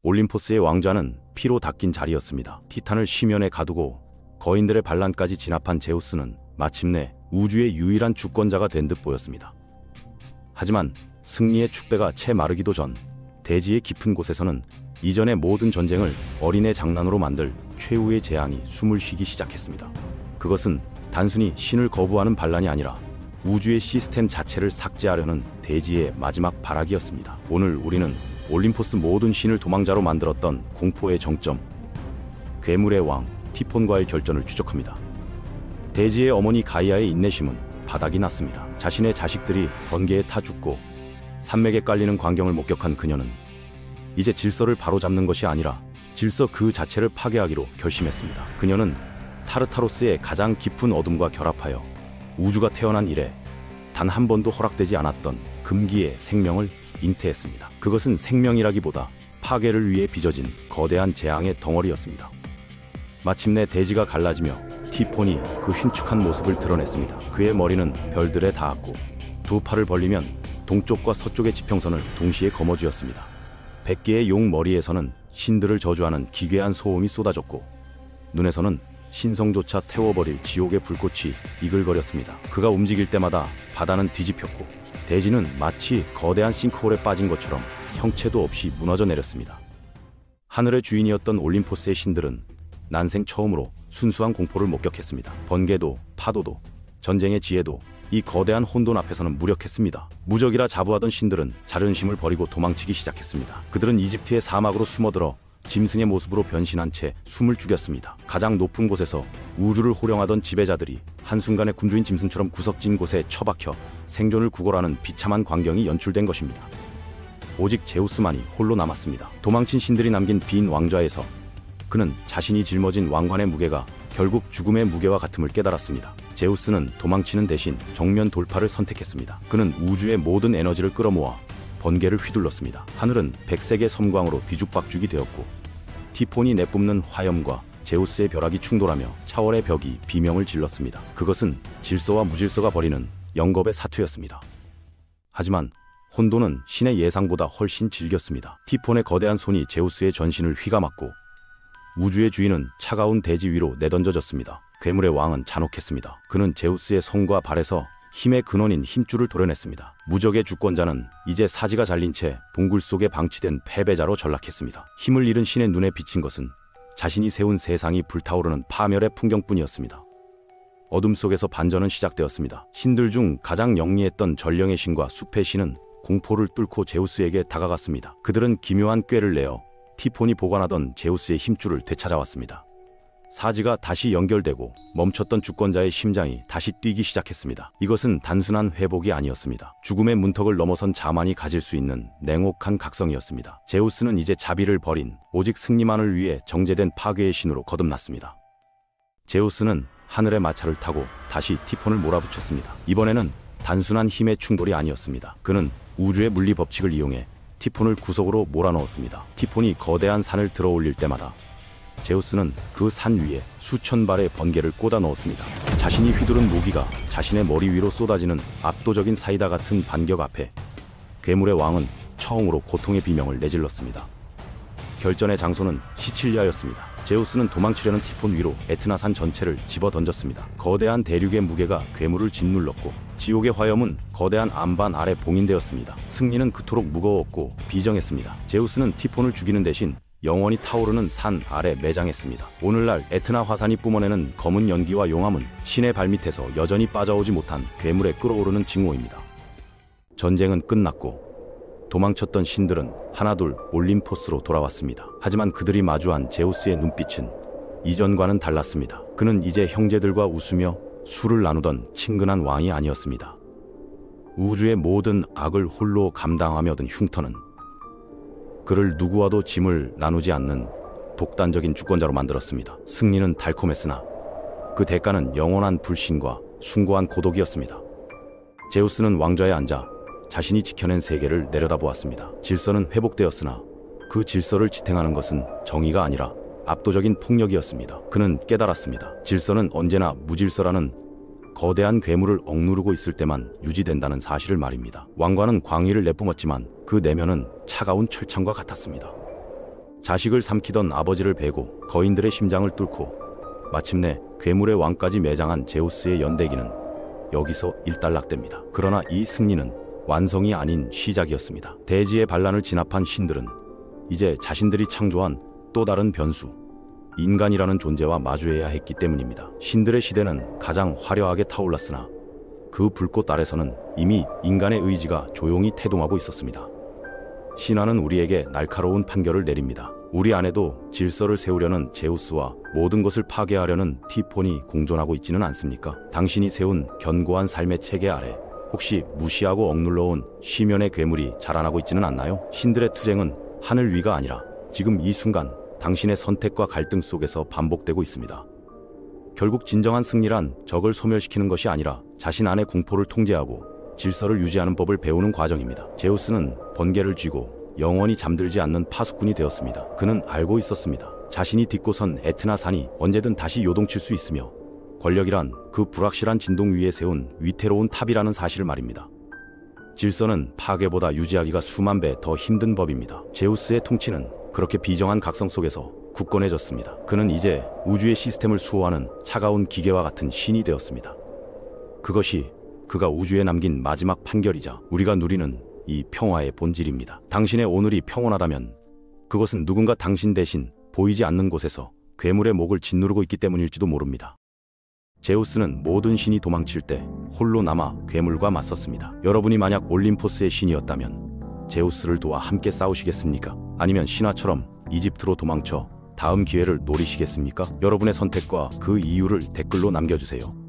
올림포스의 왕좌는 피로 닦인 자리였습니다. 티탄을 심연에 가두고 거인들의 반란까지 진압한 제우스는 마침내 우주의 유일한 주권자가 된 듯 보였습니다. 하지만 승리의 축배가 채 마르기도 전 대지의 깊은 곳에서는 이전의 모든 전쟁을 어린애 장난으로 만들 최후의 재앙이 숨을 쉬기 시작했습니다. 그것은 단순히 신을 거부하는 반란이 아니라 우주의 시스템 자체를 삭제하려는 대지의 마지막 발악이었습니다. 오늘 우리는 올림포스 모든 신을 도망자로 만들었던 공포의 정점, 괴물의 왕 티폰과의 결전을 추적합니다. 대지의 어머니 가이아의 인내심은 바닥이 났습니다. 자신의 자식들이 번개에 타 죽고 산맥에 깔리는 광경을 목격한 그녀는 이제 질서를 바로잡는 것이 아니라 질서 그 자체를 파괴하기로 결심했습니다. 그녀는 타르타로스의 가장 깊은 어둠과 결합하여 우주가 태어난 이래 단 한 번도 허락되지 않았던 금기의 생명을 잉태했습니다. 그것은 생명이라기보다 파괴를 위해 빚어진 거대한 재앙의 덩어리였습니다. 마침내 대지가 갈라지며 티폰이 그 흉측한 모습을 드러냈습니다. 그의 머리는 별들에 닿았고 두 팔을 벌리면 동쪽과 서쪽의 지평선을 동시에 거머쥐었습니다. 100개의 용 머리에서는 신들을 저주하는 기괴한 소음이 쏟아졌고 눈에서는 신성조차 태워버릴 지옥의 불꽃이 이글거렸습니다. 그가 움직일 때마다 바다는 뒤집혔고 대지는 마치 거대한 싱크홀에 빠진 것처럼 형체도 없이 무너져 내렸습니다. 하늘의 주인이었던 올림포스의 신들은 난생 처음으로 순수한 공포를 목격했습니다. 번개도 파도도 전쟁의 지혜도 이 거대한 혼돈 앞에서는 무력했습니다. 무적이라 자부하던 신들은 자존심을 버리고 도망치기 시작했습니다. 그들은 이집트의 사막으로 숨어들어 짐승의 모습으로 변신한 채 숨을 죽였습니다. 가장 높은 곳에서 우주를 호령하던 지배자들이 한순간에 군주인 짐승처럼 구석진 곳에 처박혀 생존을 구걸하는 비참한 광경이 연출된 것입니다. 오직 제우스만이 홀로 남았습니다. 도망친 신들이 남긴 빈 왕좌에서 그는 자신이 짊어진 왕관의 무게가 결국 죽음의 무게와 같음을 깨달았습니다. 제우스는 도망치는 대신 정면 돌파를 선택했습니다. 그는 우주의 모든 에너지를 끌어모아 번개를 휘둘렀습니다. 하늘은 백색의 섬광으로 뒤죽박죽이 되었고 티폰이 내뿜는 화염과 제우스의 벼락이 충돌하며 차월의 벽이 비명을 질렀습니다. 그것은 질서와 무질서가 벌이는 영겁의 사투였습니다. 하지만 혼돈은 신의 예상보다 훨씬 질겼습니다. 티폰의 거대한 손이 제우스의 전신을 휘감았고 우주의 주인은 차가운 대지 위로 내던져졌습니다. 괴물의 왕은 잔혹했습니다. 그는 제우스의 손과 발에서 힘의 근원인 힘줄을 도려냈습니다. 무적의 주권자는 이제 사지가 잘린 채 동굴 속에 방치된 패배자로 전락했습니다. 힘을 잃은 신의 눈에 비친 것은 자신이 세운 세상이 불타오르는 파멸의 풍경뿐이었습니다. 어둠 속에서 반전은 시작되었습니다. 신들 중 가장 영리했던 전령의 신과 숲의 신은 공포를 뚫고 제우스에게 다가갔습니다. 그들은 기묘한 꾀를 내어 티폰이 보관하던 제우스의 힘줄을 되찾아왔습니다. 사지가 다시 연결되고 멈췄던 주권자의 심장이 다시 뛰기 시작했습니다. 이것은 단순한 회복이 아니었습니다. 죽음의 문턱을 넘어선 자만이 가질 수 있는 냉혹한 각성이었습니다. 제우스는 이제 자비를 버린 오직 승리만을 위해 정제된 파괴의 신으로 거듭났습니다. 제우스는 하늘의 마차를 타고 다시 티폰을 몰아붙였습니다. 이번에는 단순한 힘의 충돌이 아니었습니다. 그는 우주의 물리 법칙을 이용해 티폰을 구석으로 몰아넣었습니다. 티폰이 거대한 산을 들어올릴 때마다 제우스는 그 산 위에 수천 발의 번개를 꽂아 넣었습니다. 자신이 휘두른 무기가 자신의 머리 위로 쏟아지는 압도적인 사이다 같은 반격 앞에 괴물의 왕은 처음으로 고통의 비명을 내질렀습니다. 결전의 장소는 시칠리아였습니다. 제우스는 도망치려는 티폰 위로 에트나산 전체를 집어던졌습니다. 거대한 대륙의 무게가 괴물을 짓눌렀고 지옥의 화염은 거대한 안반 아래 봉인되었습니다. 승리는 그토록 무거웠고 비정했습니다. 제우스는 티폰을 죽이는 대신 영원히 타오르는 산 아래 매장했습니다. 오늘날 에트나 화산이 뿜어내는 검은 연기와 용암은 신의 발밑에서 여전히 빠져오지 못한 괴물의 끓어오르는 징후입니다. 전쟁은 끝났고 도망쳤던 신들은 하나둘 올림포스로 돌아왔습니다. 하지만 그들이 마주한 제우스의 눈빛은 이전과는 달랐습니다. 그는 이제 형제들과 웃으며 술을 나누던 친근한 왕이 아니었습니다. 우주의 모든 악을 홀로 감당하며 든 흉터는 그를 누구와도 짐을 나누지 않는 독단적인 주권자로 만들었습니다. 승리는 달콤했으나 그 대가는 영원한 불신과 숭고한 고독이었습니다. 제우스는 왕좌에 앉아 자신이 지켜낸 세계를 내려다보았습니다. 질서는 회복되었으나 그 질서를 지탱하는 것은 정의가 아니라 압도적인 폭력이었습니다. 그는 깨달았습니다. 질서는 언제나 무질서라는 거대한 괴물을 억누르고 있을 때만 유지된다는 사실을 말입니다. 왕관은 광의를 내뿜었지만 그 내면은 차가운 철창과 같았습니다. 자식을 삼키던 아버지를 베고 거인들의 심장을 뚫고 마침내 괴물의 왕까지 매장한 제우스의 연대기는 여기서 일단락됩니다. 그러나 이 승리는 완성이 아닌 시작이었습니다. 대지의 반란을 진압한 신들은 이제 자신들이 창조한 또 다른 변수, 인간이라는 존재와 마주해야 했기 때문입니다. 신들의 시대는 가장 화려하게 타올랐으나 그 불꽃 아래서는 이미 인간의 의지가 조용히 태동하고 있었습니다. 신화는 우리에게 날카로운 판결을 내립니다. 우리 안에도 질서를 세우려는 제우스와 모든 것을 파괴하려는 티폰이 공존하고 있지는 않습니까? 당신이 세운 견고한 삶의 체계 아래 혹시 무시하고 억눌러온 시면의 괴물이 자라나고 있지는 않나요? 신들의 투쟁은 하늘 위가 아니라 지금 이 순간 당신의 선택과 갈등 속에서 반복되고 있습니다. 결국 진정한 승리란 적을 소멸시키는 것이 아니라 자신 안의 공포를 통제하고 질서를 유지하는 법을 배우는 과정입니다. 제우스는 번개를 쥐고 영원히 잠들지 않는 파수꾼이 되었습니다. 그는 알고 있었습니다. 자신이 딛고 선 에트나 산이 언제든 다시 요동칠 수 있으며 권력이란 그 불확실한 진동 위에 세운 위태로운 탑이라는 사실을 말입니다. 질서는 파괴보다 유지하기가 수만 배 더 힘든 법입니다. 제우스의 통치는 그렇게 비정한 각성 속에서 굳건해졌습니다. 그는 이제 우주의 시스템을 수호하는 차가운 기계와 같은 신이 되었습니다. 그것이 그가 우주에 남긴 마지막 판결이자 우리가 누리는 이 평화의 본질입니다. 당신의 오늘이 평온하다면 그것은 누군가 당신 대신 보이지 않는 곳에서 괴물의 목을 짓누르고 있기 때문일지도 모릅니다. 제우스는 모든 신이 도망칠 때 홀로 남아 괴물과 맞섰습니다. 여러분이 만약 올림포스의 신이었다면 제우스를 도와 함께 싸우시겠습니까? 아니면 신화처럼 이집트로 도망쳐 다음 기회를 노리시겠습니까? 여러분의 선택과 그 이유를 댓글로 남겨주세요.